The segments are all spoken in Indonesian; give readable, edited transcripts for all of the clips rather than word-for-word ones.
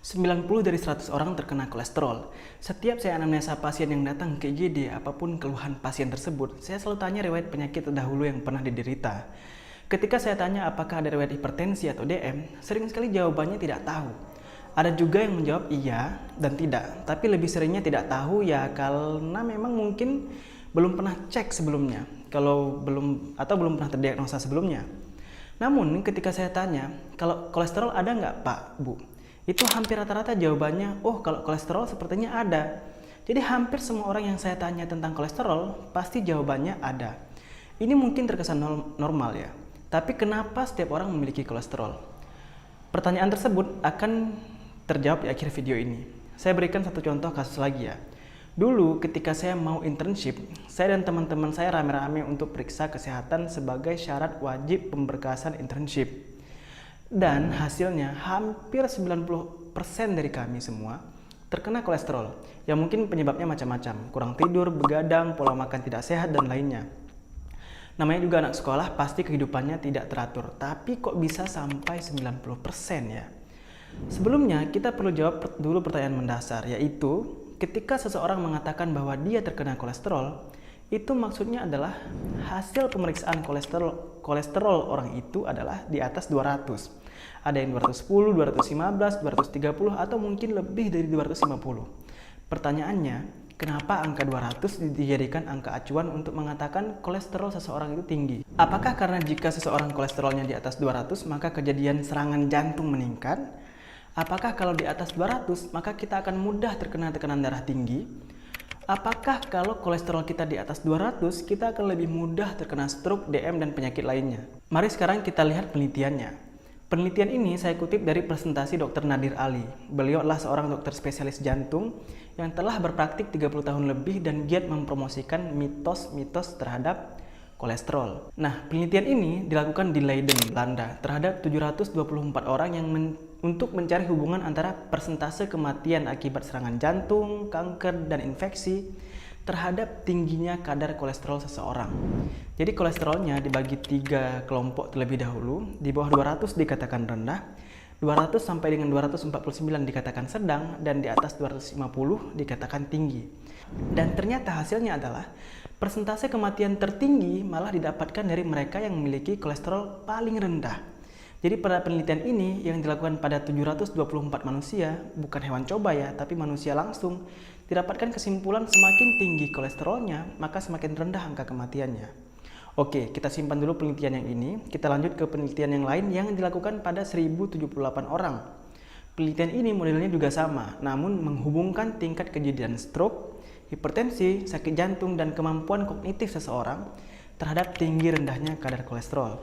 90 dari 100 orang terkena kolesterol. Setiap saya anamnesa pasien yang datang ke IGD, apapun keluhan pasien tersebut, saya selalu tanya riwayat penyakit terdahulu yang pernah diderita. Ketika saya tanya apakah ada riwayat hipertensi atau DM, sering sekali jawabannya tidak tahu. Ada juga yang menjawab iya dan tidak, tapi lebih seringnya tidak tahu ya karena memang mungkin belum pernah cek sebelumnya, belum pernah terdiagnosa sebelumnya. Namun ketika saya tanya, kalau kolesterol ada nggak Pak, Bu? Itu hampir rata-rata jawabannya, oh kalau kolesterol sepertinya ada. Jadi hampir semua orang yang saya tanya tentang kolesterol, pasti jawabannya ada. Ini mungkin terkesan normal ya, tapi kenapa setiap orang memiliki kolesterol? Pertanyaan tersebut akan terjawab di akhir video ini. Saya berikan satu contoh kasus lagi ya. Dulu ketika saya mau internship, saya dan teman-teman saya rame-rame untuk periksa kesehatan sebagai syarat wajib pemberkasan internship. Dan hasilnya hampir 90% dari kami semua terkena kolesterol. Yang mungkin penyebabnya macam-macam, kurang tidur, begadang, pola makan tidak sehat, dan lainnya. Namanya juga anak sekolah, pasti kehidupannya tidak teratur. Tapi kok bisa sampai 90% ya? Sebelumnya kita perlu jawab dulu pertanyaan mendasar, yaitu ketika seseorang mengatakan bahwa dia terkena kolesterol, itu maksudnya adalah hasil pemeriksaan kolesterol orang itu adalah di atas 200. Ada yang 210, 215, 230 atau mungkin lebih dari 250. Pertanyaannya, kenapa angka 200 dijadikan angka acuan untuk mengatakan kolesterol seseorang itu tinggi? Apakah karena jika seseorang kolesterolnya di atas 200 maka kejadian serangan jantung meningkat? Apakah kalau di atas 200 maka kita akan mudah terkena tekanan darah tinggi? Apakah kalau kolesterol kita di atas 200 kita akan lebih mudah terkena stroke, DM, dan penyakit lainnya? Mari sekarang kita lihat penelitiannya. Penelitian ini saya kutip dari presentasi Dr. Nadir Ali. Beliau adalah seorang dokter spesialis jantung yang telah berpraktik 30 tahun lebih dan giat mempromosikan mitos-mitos terhadap kolesterol. Nah, penelitian ini dilakukan di Leiden, Belanda, terhadap 724 orang yang untuk mencari hubungan antara persentase kematian akibat serangan jantung, kanker, dan infeksi terhadap tingginya kadar kolesterol seseorang. Jadi kolesterolnya dibagi 3 kelompok terlebih dahulu. Di bawah 200 dikatakan rendah, 200 sampai dengan 249 dikatakan sedang, dan di atas 250 dikatakan tinggi. Dan ternyata hasilnya adalah persentase kematian tertinggi malah didapatkan dari mereka yang memiliki kolesterol paling rendah. Jadi pada penelitian ini yang dilakukan pada 724 manusia, bukan hewan coba ya, tapi manusia langsung, didapatkan kesimpulan semakin tinggi kolesterolnya, maka semakin rendah angka kematiannya. Oke, kita simpan dulu penelitian yang ini, kita lanjut ke penelitian yang lain yang dilakukan pada 1078 orang. Penelitian ini modelnya juga sama, namun menghubungkan tingkat kejadian stroke, hipertensi, sakit jantung, dan kemampuan kognitif seseorang terhadap tinggi rendahnya kadar kolesterol.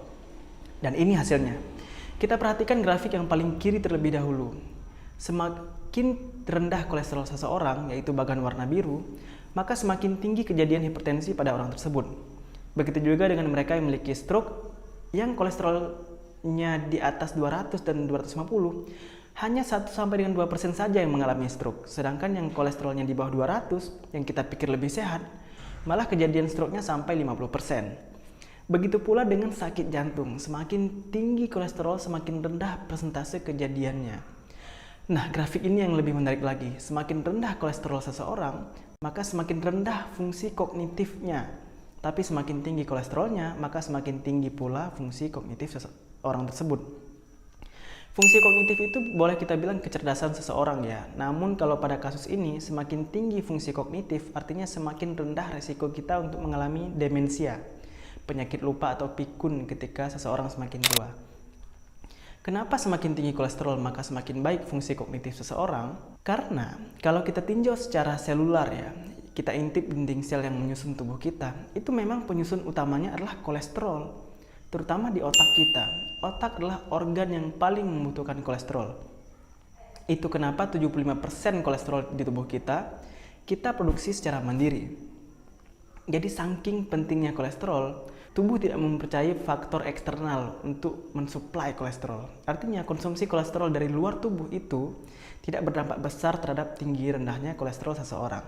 Dan ini hasilnya. Kita perhatikan grafik yang paling kiri terlebih dahulu. Semakin rendah kolesterol seseorang, yaitu bagian warna biru, maka semakin tinggi kejadian hipertensi pada orang tersebut. Begitu juga dengan mereka yang memiliki stroke, yang kolesterolnya di atas 200 dan 250, hanya 1-2% saja yang mengalami stroke. Sedangkan yang kolesterolnya di bawah 200, yang kita pikir lebih sehat, malah kejadian stroke-nya sampai 50%. Begitu pula dengan sakit jantung, semakin tinggi kolesterol semakin rendah persentase kejadiannya. Nah, grafik ini yang lebih menarik lagi. Semakin rendah kolesterol seseorang, maka semakin rendah fungsi kognitifnya. Tapi semakin tinggi kolesterolnya, maka semakin tinggi pula fungsi kognitif orang tersebut. Fungsi kognitif itu boleh kita bilang kecerdasan seseorang ya. Namun kalau pada kasus ini, semakin tinggi fungsi kognitif, artinya semakin rendah resiko kita untuk mengalami demensia, penyakit lupa atau pikun ketika seseorang semakin tua. Kenapa semakin tinggi kolesterol maka semakin baik fungsi kognitif seseorang? Karena kalau kita tinjau secara selular ya, kita intip dinding sel yang menyusun tubuh kita, itu memang penyusun utamanya adalah kolesterol, terutama di otak kita. Otak adalah organ yang paling membutuhkan kolesterol. Itu kenapa 75% kolesterol di tubuh kita produksi secara mandiri. Jadi saking pentingnya kolesterol, tubuh tidak mempercayai faktor eksternal untuk mensuplai kolesterol. Artinya konsumsi kolesterol dari luar tubuh itu tidak berdampak besar terhadap tinggi rendahnya kolesterol seseorang.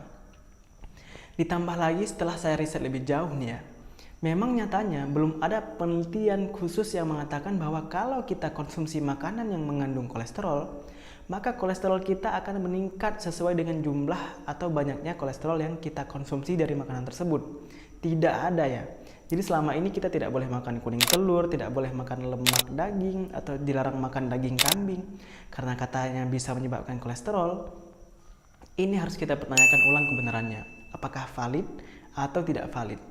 Ditambah lagi setelah saya riset lebih jauh nih ya, memang nyatanya belum ada penelitian khusus yang mengatakan bahwa kalau kita konsumsi makanan yang mengandung kolesterol, maka kolesterol kita akan meningkat sesuai dengan jumlah atau banyaknya kolesterol yang kita konsumsi dari makanan tersebut. Tidak ada ya. Jadi selama ini kita tidak boleh makan kuning telur, tidak boleh makan lemak daging, atau dilarang makan daging kambing karena katanya bisa menyebabkan kolesterol. Ini harus kita pertanyakan ulang kebenarannya. Apakah valid atau tidak valid?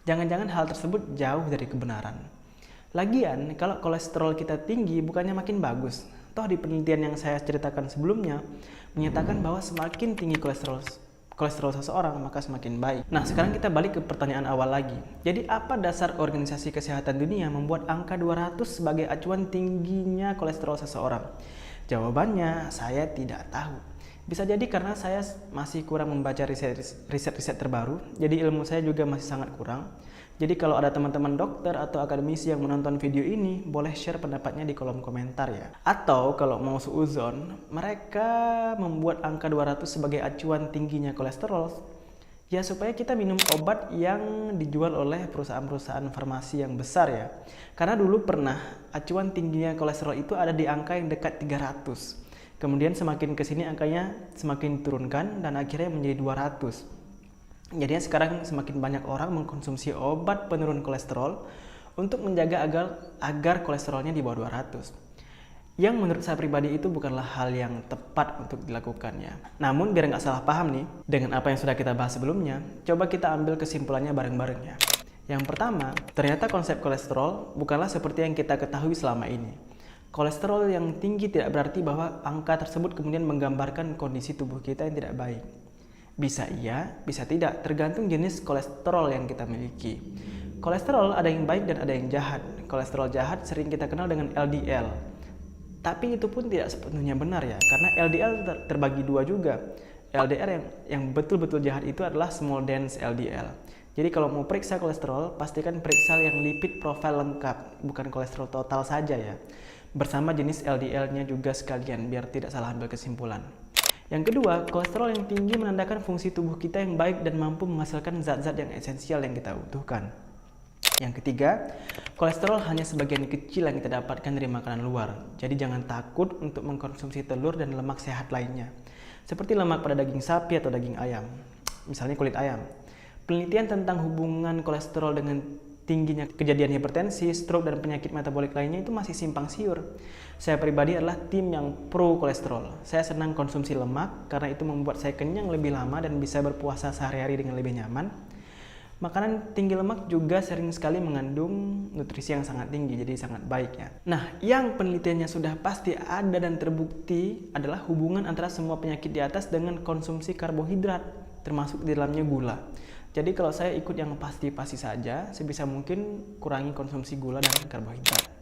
Jangan-jangan hal tersebut jauh dari kebenaran. Lagian, kalau kolesterol kita tinggi bukannya makin bagus. Toh di penelitian yang saya ceritakan sebelumnya menyatakan bahwa semakin tinggi kolesterol seseorang maka semakin baik. Nah, sekarang kita balik ke pertanyaan awal lagi. Jadi apa dasar Organisasi Kesehatan Dunia membuat angka 200 sebagai acuan tingginya kolesterol seseorang? Jawabannya saya tidak tahu. Bisa jadi karena saya masih kurang membaca riset-riset terbaru, jadi ilmu saya juga masih sangat kurang. Jadi kalau ada teman-teman dokter atau akademisi yang menonton video ini, boleh share pendapatnya di kolom komentar ya. Atau kalau mau suuzon, mereka membuat angka 200 sebagai acuan tingginya kolesterol, ya supaya kita minum obat yang dijual oleh perusahaan-perusahaan farmasi yang besar ya. Karena dulu pernah acuan tingginya kolesterol itu ada di angka yang dekat 300. Kemudian semakin kesini angkanya semakin diturunkan dan akhirnya menjadi 200. Jadinya sekarang semakin banyak orang mengkonsumsi obat penurun kolesterol untuk menjaga agar kolesterolnya di bawah 200. Yang menurut saya pribadi itu bukanlah hal yang tepat untuk dilakukannya. Namun biar nggak salah paham nih, dengan apa yang sudah kita bahas sebelumnya, coba kita ambil kesimpulannya bareng-bareng ya. Yang pertama, ternyata konsep kolesterol bukanlah seperti yang kita ketahui selama ini. Kolesterol yang tinggi tidak berarti bahwa angka tersebut kemudian menggambarkan kondisi tubuh kita yang tidak baik. Bisa iya, bisa tidak, tergantung jenis kolesterol yang kita miliki. Kolesterol ada yang baik dan ada yang jahat. Kolesterol jahat sering kita kenal dengan LDL. Tapi itu pun tidak sepenuhnya benar ya, karena LDL terbagi dua juga. LDL yang betul-betul jahat itu adalah small dense LDL. Jadi kalau mau periksa kolesterol, pastikan periksa yang lipid profile lengkap, bukan kolesterol total saja ya. Bersama jenis LDL-nya juga sekalian, biar tidak salah ambil kesimpulan. Yang kedua, kolesterol yang tinggi menandakan fungsi tubuh kita yang baik dan mampu menghasilkan zat-zat yang esensial yang kita butuhkan. Yang ketiga, kolesterol hanya sebagian kecil yang kita dapatkan dari makanan luar. Jadi jangan takut untuk mengkonsumsi telur dan lemak sehat lainnya, seperti lemak pada daging sapi atau daging ayam, misalnya kulit ayam. Penelitian tentang hubungan kolesterol dengan tingginya kejadian hipertensi, stroke, dan penyakit metabolik lainnya itu masih simpang siur. Saya pribadi adalah tim yang pro kolesterol. Saya senang konsumsi lemak karena itu membuat saya kenyang lebih lama dan bisa berpuasa sehari-hari dengan lebih nyaman. Makanan tinggi lemak juga sering sekali mengandung nutrisi yang sangat tinggi, jadi sangat baik ya. Nah, yang penelitiannya sudah pasti ada dan terbukti adalah hubungan antara semua penyakit di atas dengan konsumsi karbohidrat, termasuk di dalamnya gula. Jadi kalau saya ikut yang pasti-pasti saja, sebisa mungkin kurangi konsumsi gula dan karbohidrat.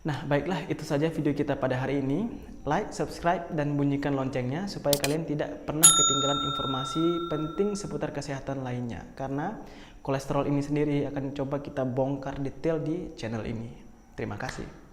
Nah, baiklah, itu saja video kita pada hari ini. Like, subscribe, dan bunyikan loncengnya supaya kalian tidak pernah ketinggalan informasi penting seputar kesehatan lainnya. Karena kolesterol ini sendiri akan coba kita bongkar detail di channel ini. Terima kasih.